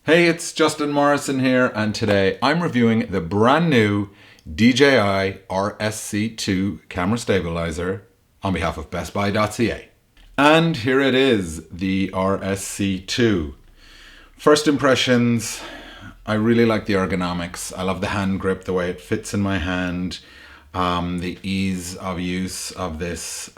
Hey, it's Justin Morrison here, and today I'm reviewing the brand new DJI RSC2 camera stabilizer on behalf of BestBuy.ca. And here it is, the RSC2. First impressions, I really like the ergonomics. I love the hand grip, the way it fits in my hand, the ease of use of this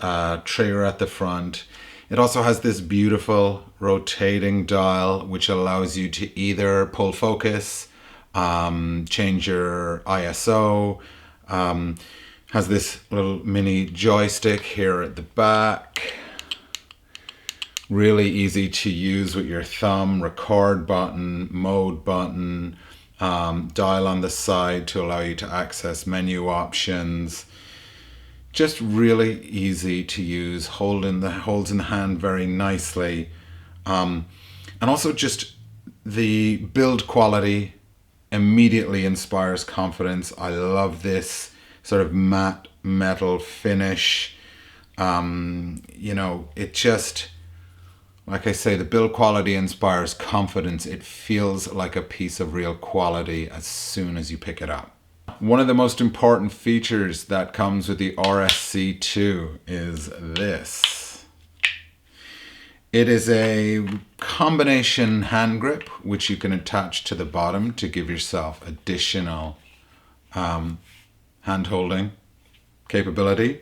trigger at the front. It also has this beautiful rotating dial which allows you to either pull focus, change your ISO, has this little mini joystick here at the back. Really easy to use with your thumb, record button, mode button, dial on the side to allow you to access menu options. Just really easy to use, holds in the hand very nicely. And also just the build quality immediately inspires confidence. I love this sort of matte metal finish. It just, like I say, the build quality inspires confidence. It feels like a piece of real quality as soon as you pick it up. One of the most important features that comes with the RSC2 is this. It is a combination hand grip which you can attach to the bottom to give yourself additional hand holding capability.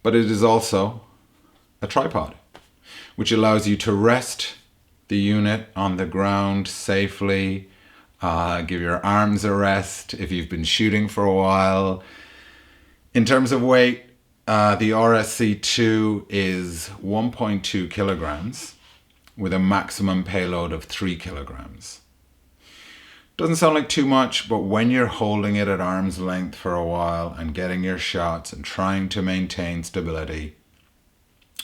But it is also a tripod which allows you to rest the unit on the ground safely. Give your arms a rest if you've been shooting for a while. In terms of weight, the RSC2 is 1.2 kilograms with a maximum payload of 3 kilograms. Doesn't sound like too much, but when you're holding it at arm's length for a while and getting your shots and trying to maintain stability,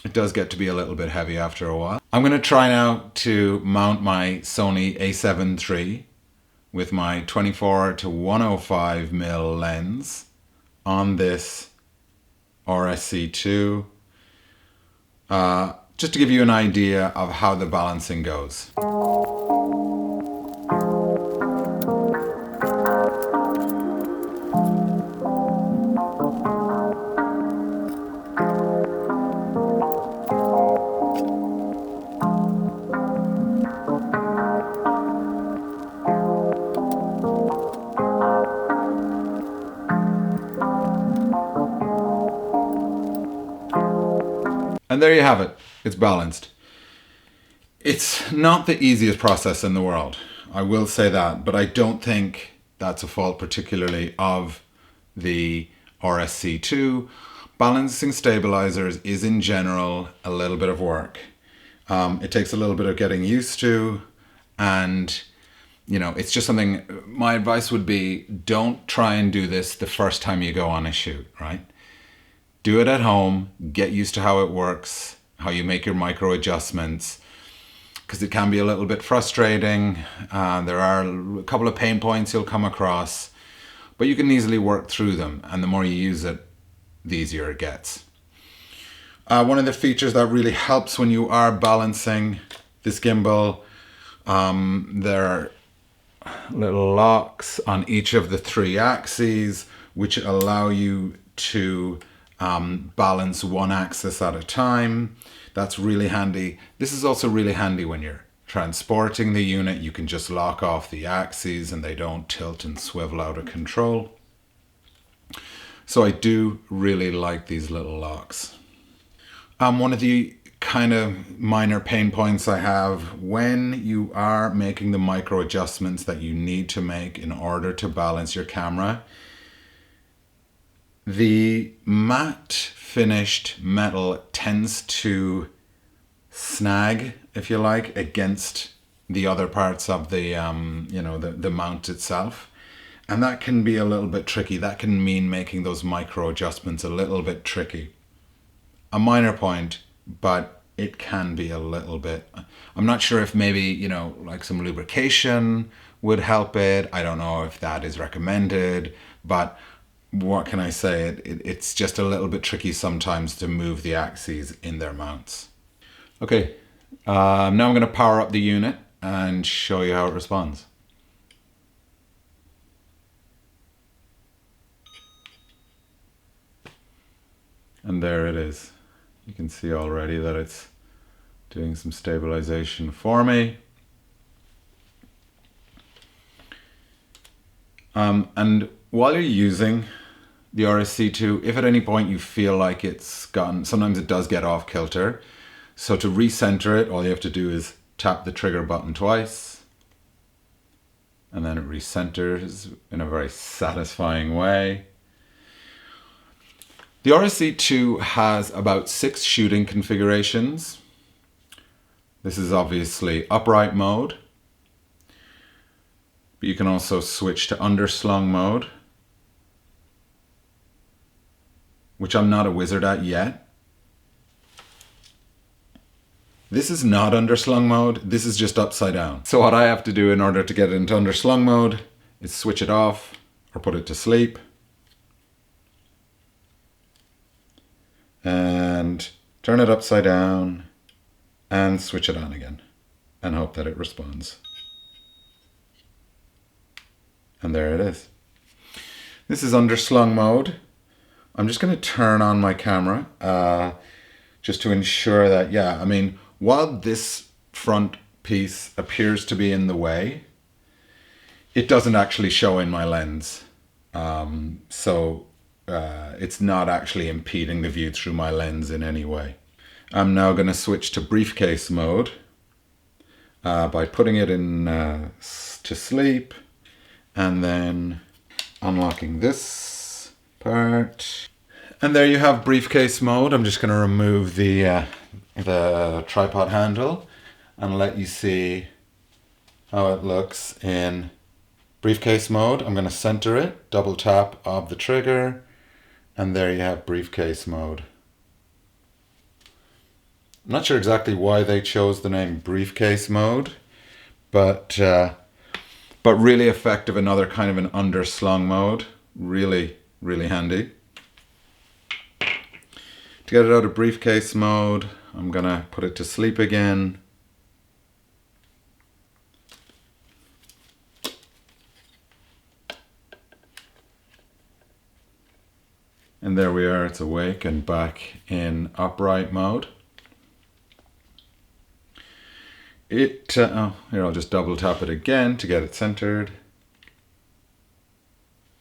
it does get to be a little bit heavy after a while. I'm going to try now to mount my Sony a7 III with my 24 to 105mm lens on this RSC2, just to give you an idea of how the balancing goes. And there you have it. It's balanced. It's not the easiest process in the world, I will say that, but I don't think that's a fault particularly of the RSC2. Balancing stabilizers is in general a little bit of work. It takes a little bit of getting used to, and it's just something. My advice would be, don't try and do this the first time you go on a shoot, right? Do it at home, get used to how it works, how you make your micro adjustments, because it can be a little bit frustrating. There are a couple of pain points you'll come across, but you can easily work through them, and the more you use it, the easier it gets. One of the features that really helps when you are balancing this gimbal, there are little locks on each of the 3 axes which allow you to balance one axis at a time. That's really handy. This is also really handy when you're transporting the unit. You can just lock off the axes and they don't tilt and swivel out of control. So I do really like these little locks. One of the kind of minor pain points I have when you are making the micro adjustments that you need to make in order to balance your camera, the matte finished metal tends to snag, if you like, against the other parts of the the mount itself, and that can be a little bit tricky. That can mean making those micro adjustments a little bit tricky. A minor point, but it can be a little bit. I'm not sure if maybe like some lubrication would help it. I don't know if that is recommended, but what can I say? It's just a little bit tricky sometimes to move the axes in their mounts. Okay, Now I'm going to power up the unit and show you how it responds. And there it is. You can see already that it's doing some stabilization for me. And while you're using the RSC2, if at any point you feel like it's gotten, sometimes it does get off kilter. So to recenter it, all you have to do is tap the trigger button twice, and then it recenters in a very satisfying way. The RSC2 has about 6 shooting configurations. This is obviously upright mode, but you can also switch to underslung mode, which I'm not a wizard at yet. This is not underslung mode, this is just upside down. So what I have to do in order to get it into underslung mode is switch it off or put it to sleep. And turn it upside down and switch it on again and hope that it responds. And there it is. This is underslung mode. I'm just going to turn on my camera just to ensure that, yeah, I mean, while this front piece appears to be in the way, it doesn't actually show in my lens. It's not actually impeding the view through my lens in any way. I'm now going to switch to briefcase mode by putting it in to sleep and then unlocking this part. And there you have briefcase mode. I'm just going to remove the tripod handle and let you see how it looks in briefcase mode. I'm going to center it, double tap of the trigger, and there you have briefcase mode. I'm not sure exactly why they chose the name briefcase mode, but really effective. Another kind of an underslung mode. Really, really handy. To get it out of briefcase mode, I'm gonna put it to sleep again. And there we are, it's awake and back in upright mode. Here, I'll just double tap it again to get it centered.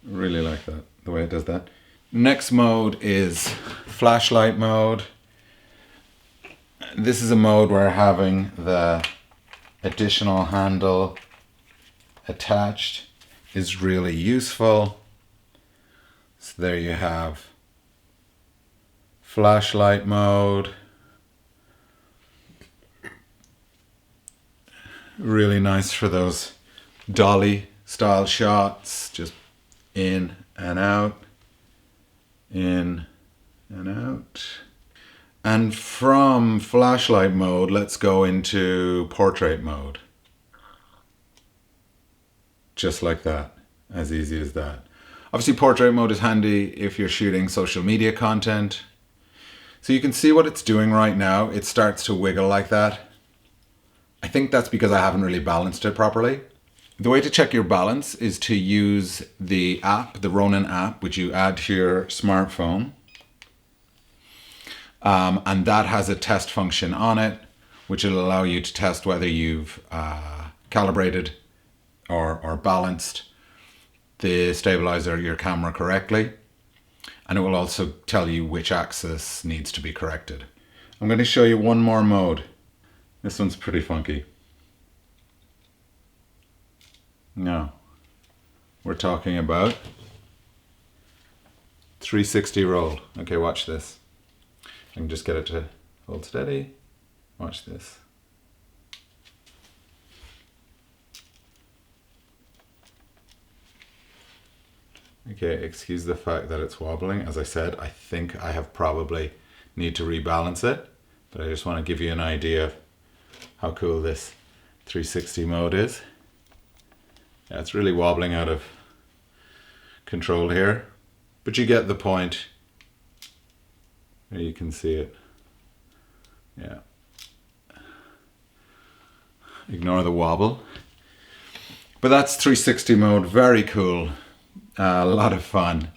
Really like that, the way it does that. Next mode is flashlight mode. This is a mode where having the additional handle attached is really useful. So there you have flashlight mode. Really nice for those dolly style shots, just in and out, in and out. And from flashlight mode, let's go into portrait mode. Just like that, as easy as that. Obviously portrait mode is handy if you're shooting social media content. So you can see what it's doing right now. It starts to wiggle like that. I think that's because I haven't really balanced it properly. The way to check your balance is to use the app, the Ronin app, which you add to your smartphone. And that has a test function on it, which will allow you to test whether you've calibrated or balanced the stabilizer, your camera correctly. And it will also tell you which axis needs to be corrected. I'm going to show you one more mode. This one's pretty funky. Now, we're talking about 360 roll. Okay, watch this. I can just get it to hold steady. Watch this. Okay, excuse the fact that it's wobbling. As I said, I think I have probably need to rebalance it, but I just want to give you an idea of how cool this 360 mode is. Yeah, it's really wobbling out of control here, but you get the point. There you can see it. Yeah. Ignore the wobble. But that's 360 mode, very cool. A lot of fun.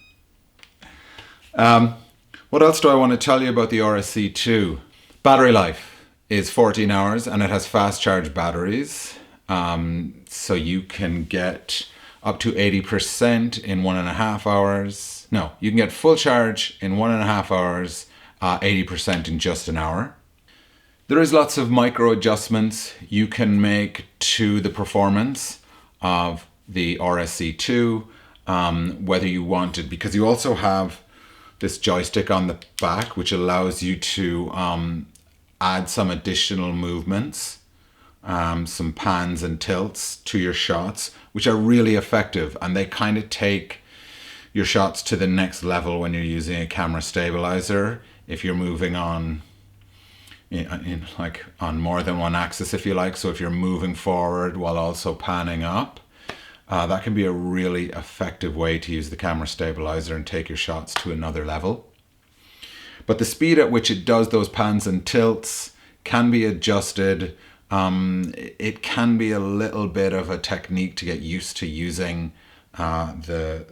What else do I want to tell you about the RSC2? Battery life is 14 hours and it has fast charge batteries. So you can get up to 80% in 1.5 hours. No, you can get full charge in 1.5 hours, 80% in just an hour. There is lots of micro adjustments you can make to the performance of the RSC2, whether you want it, because you also have this joystick on the back which allows you to add some additional movements, some pans and tilts to your shots, which are really effective, and they kind of take your shots to the next level when you're using a camera stabilizer. If you're moving on like on more than one axis, if you like, so if you're moving forward while also panning up, that can be a really effective way to use the camera stabilizer and take your shots to another level. But the speed at which it does those pans and tilts can be adjusted. It can be a little bit of a technique to get used to using the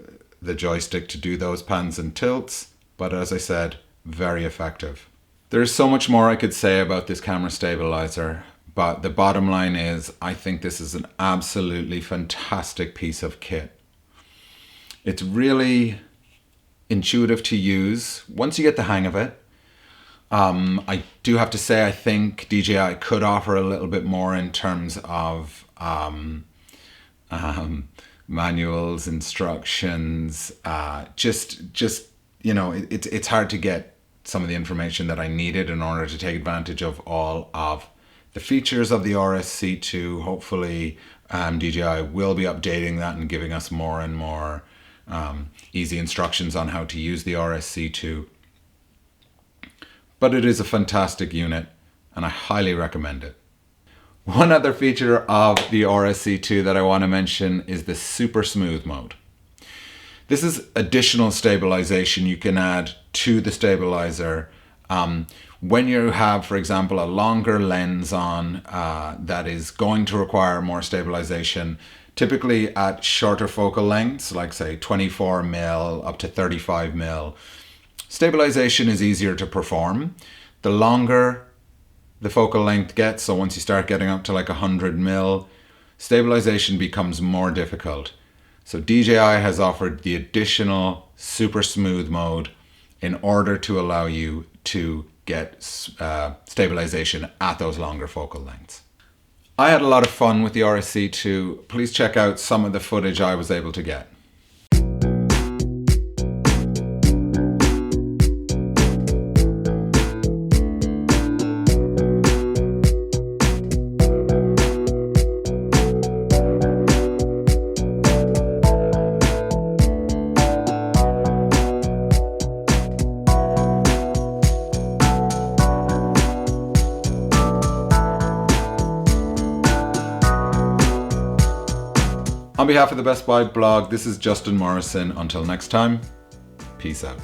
joystick to do those pans and tilts, but as I said, very effective. There's so much more I could say about this camera stabilizer, but the bottom line is I think this is an absolutely fantastic piece of kit. It's really intuitive to use once you get the hang of it. I do have to say I think DJI could offer a little bit more in terms of manuals, instructions, just you know, it's hard to get some of the information that I needed in order to take advantage of all of the features of the RSC2. Hopefully DJI will be updating that and giving us more and more easy instructions on how to use the RSC2. But it is a fantastic unit and I highly recommend it. One other feature of the RSC2 that I want to mention is the super smooth mode. This is additional stabilization you can add to the stabilizer. When you have, for example, a longer lens on that is going to require more stabilization, typically at shorter focal lengths, like say 24mm up to 35mm, stabilization is easier to perform. The longer the focal length gets, so once you start getting up to like 100mm, stabilization becomes more difficult. So DJI has offered the additional super smooth mode in order to allow you to get stabilization at those longer focal lengths. I had a lot of fun with the RSC2. Please check out some of the footage I was able to get. On behalf of the Best Buy blog, this is Justin Morrison. Until next time, peace out.